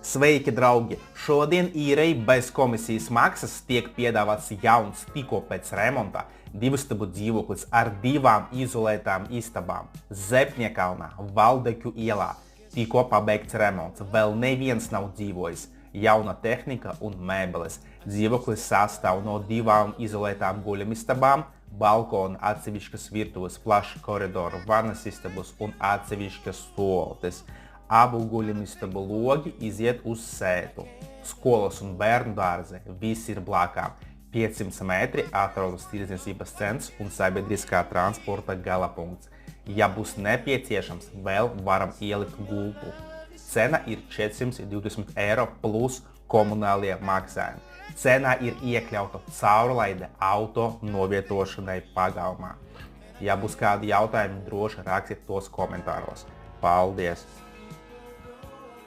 Sveiki, draugi! Šodien īrei bez komisijas maksas tiek piedāvāts jauns, tikko pēc remonta, divistabu dzīvoklis ar 2 izolētām istabām Zepņekalnā, Valdeķu ielā. Tikko pabeigts remonts, vēl neviens nav dzīvojis. Jauna tehnika un mēbeles. Dzīvoklis sastāv no 2 izolētām guļamistabām, balkona, atsevišķas virtuves, plaša koridoru, vannas istabas un atsevišķas stoltes. Abu guļamistabu logi iziet uz sētu. Skolas un bērnu dārze viss ir blakām. 500 metri atrodas tirdzniecības centrs un sabiedriskā transporta galapunkts. Ja būs nepieciešams, vēl varam ielikt gultu. Cena ir 420 eiro plus komunālie maksājumi. Cenā ir iekļauta caurlaide auto novietošanai pagalmā. Ja būs kādi jautājumi, droši rakstiet tos komentāros. Paldies!